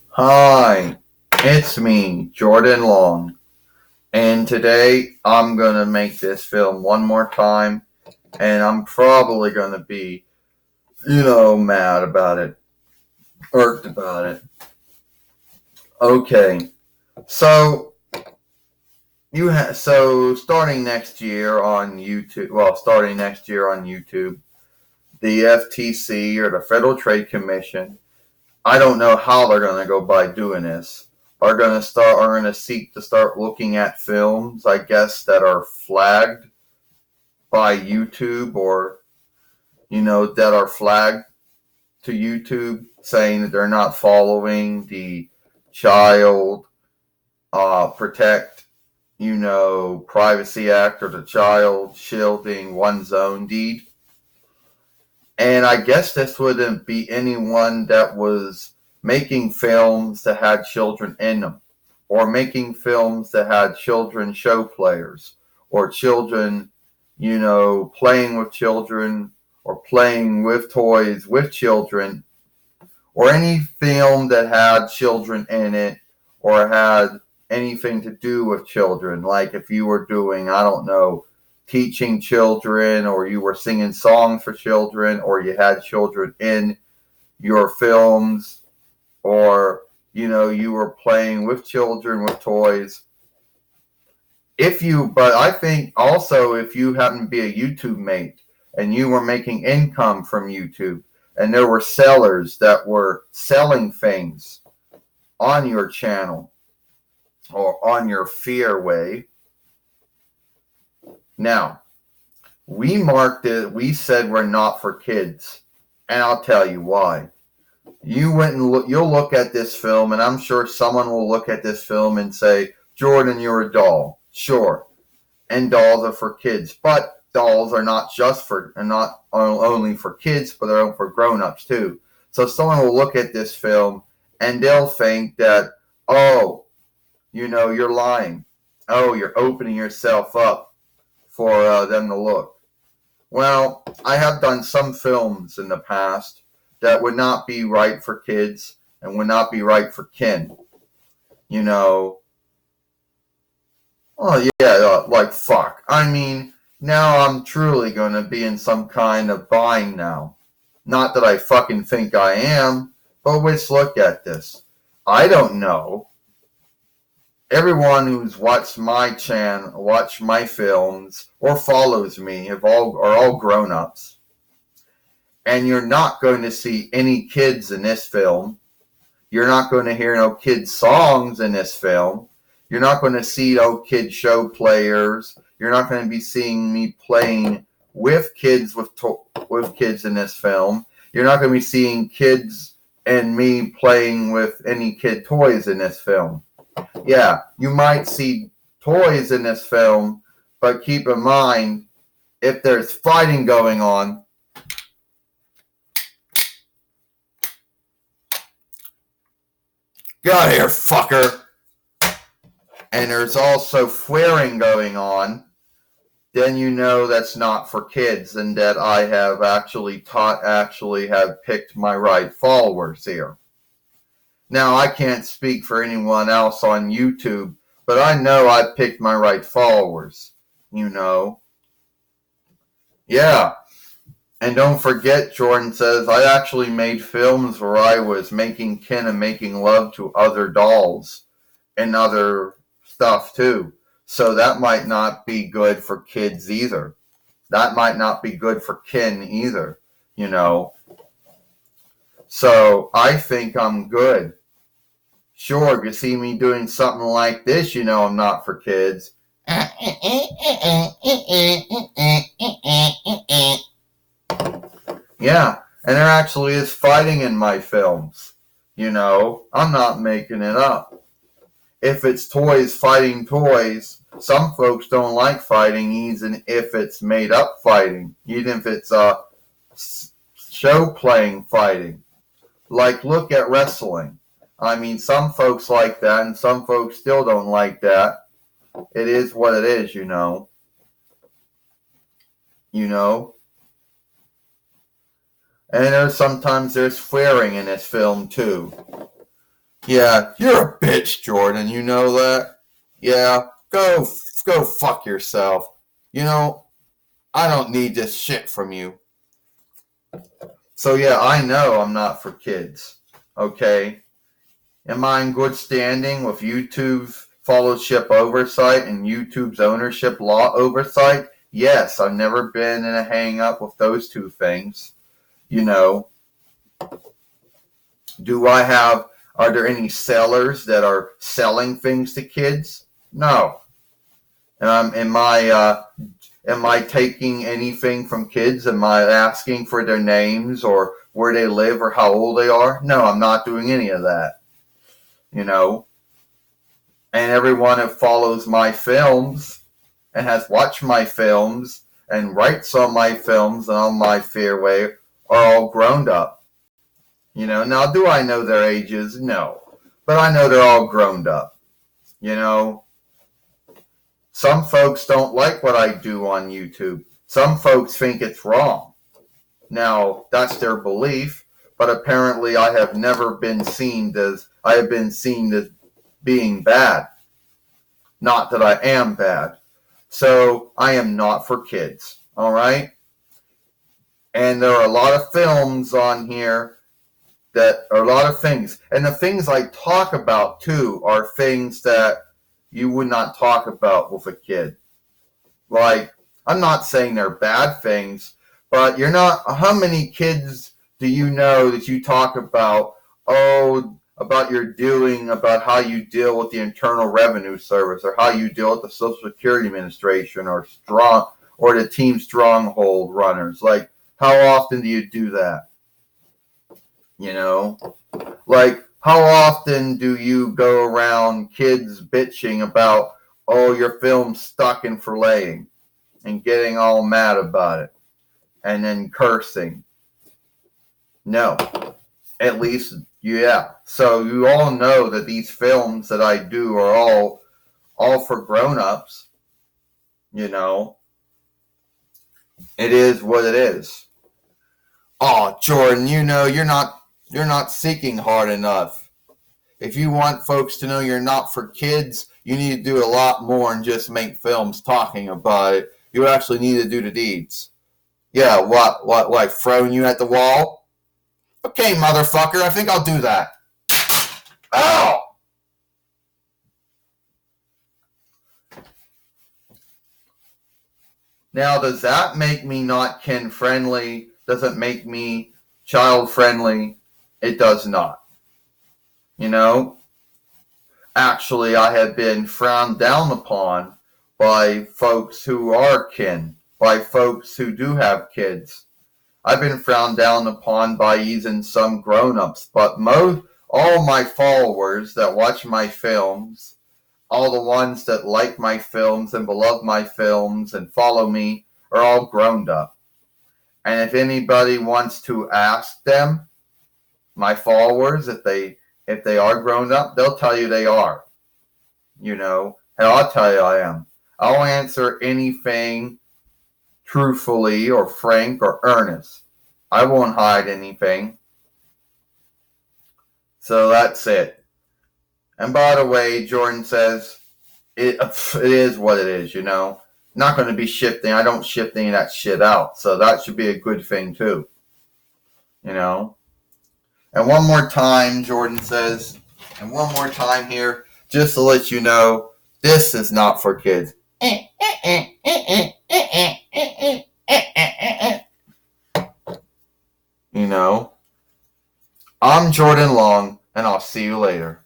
Hi, it's me, Jordan Long, and today I'm gonna make this film one more time, and I'm probably gonna be, mad about it, irked about it. Okay, so starting next year on YouTube. Well, starting next year on YouTube, the FTC or the Federal Trade Commission. I don't know how they're going to go by doing this. Are going to seek to start looking at films, I guess, that are flagged by YouTube or that are flagged to YouTube, saying that they're not following the child protect privacy act or the child shielding one's own deed. And I guess this wouldn't be anyone that was making films that had children in them, or making films that had children show players, or children, playing with children, or playing with toys with children, or any film that had children in it, or had anything to do with children. Like if you were doing, I don't know, teaching children, or you were singing songs for children, or you had children in your films, or you were playing with children with toys. But I think also if you happen to be a YouTube mate and you were making income from YouTube, and there were sellers that were selling things on your channel or on your Fearway. Now, we marked it, we said we're not for kids, and I'll tell you why. You'll look at this film, and I'm sure someone will look at this film and say, Jordan, you're a doll. Sure. And dolls are for kids, but dolls are not only for kids, but they're for grown-ups too. So someone will look at this film and they'll think that, oh, you're lying. Oh, you're opening yourself up for them to look. Well, I have done some films in the past that would not be right for kids and would not be right for kin. Oh yeah, like fuck. I mean, now I'm truly gonna be in some kind of bind now. Not that I fucking think I am, but let's look at this. I don't know. Everyone who's watched my channel, watched my films, or follows me are all grown-ups. And you're not going to see any kids in this film. You're not going to hear no kids songs in this film. You're not going to see no kid show players. You're not going to be seeing me playing with kids with kids in this film. You're not going to be seeing kids and me playing with any kid toys in this film. Yeah, you might see toys in this film, but keep in mind, if there's fighting going on, get out of here, fucker! And there's also swearing going on, then you know that's not for kids, and that I have actually have picked my right followers here. Now, I can't speak for anyone else on YouTube, but I know I picked my right followers. Yeah. And don't forget, Jordan says, I actually made films where I was making kin and making love to other dolls and other stuff too. So that might not be good for kids either. That might not be good for kin either, So I think I'm good. Sure, if you see me doing something like this, I'm not for kids. Yeah, and there actually is fighting in my films. I'm not making it up. If it's toys fighting toys, some folks don't like fighting, even if it's made up fighting, even if it's show playing fighting. Like, look at wrestling. I mean, some folks like that, and some folks still don't like that. It is what it is, And sometimes there's swearing in this film too. Yeah, you're a bitch, Jordan. You know that? Yeah, go fuck yourself. You know, I don't need this shit from you. So yeah, I know I'm not for kids. Okay? Am I in good standing with YouTube's followership oversight and YouTube's ownership law oversight? Yes, I've never been in a hang up with those two things. You know, are there any sellers that are selling things to kids? No. And am I taking anything from kids? Am I asking for their names or where they live or how old they are? No, I'm not doing any of that. You know, and everyone who follows my films and has watched my films and writes on my films and on my Fairway are all grown up. You know, now do I know their ages? No. But I know they're all grown up. You know, some folks don't like what I do on YouTube. Some folks think it's wrong. Now, that's their belief, but apparently I have never been seen as being bad. Not that I am bad. So I am not for kids. All right? And there are a lot of films on here that are a lot of things. And the things I talk about too are things that you would not talk about with a kid. Like, I'm not saying they're bad things, but you're not, how many kids do you know that you talk about, about about how you deal with the Internal Revenue Service or how you deal with the Social Security Administration or the Team Stronghold runners? Like, how often do you do that? You know, like, how often do you go around kids bitching about, your film's stuck in filleting and getting all mad about it and then cursing? No. At least, yeah. So you all know that these films that I do are all for grown-ups. You know, it is what it is. Oh, Jordan, you know you're not seeking hard enough. If you want folks to know you're not for kids, you need to do a lot more than just make films talking about it. You actually need to do the deeds. Yeah, what, throwing you at the wall? Okay, motherfucker, I think I'll do that. Oh! Now, does that make me not kin-friendly? Does it make me child-friendly? It does not. You know? Actually, I have been frowned down upon by folks who are kin, by folks who do have kids. I've been frowned down upon by even some grown-ups, but all my followers that watch my films, all the ones that like my films and love my films and follow me, are all grown up. And if anybody wants to ask them, my followers, if they are grown up, they'll tell you they are. You know, and I'll tell you I am. I'll answer anything truthfully or frank or earnest. I won't hide anything. So that's it. And by the way, Jordan says, it is what it is, you know. Not going to be shifting. I don't shift any of that shit out. So that should be a good thing too. You know. And one more time, Jordan says, and one more time here, just to let you know, this is not for kids. You know. I'm Jordan Long, and I'll see you later.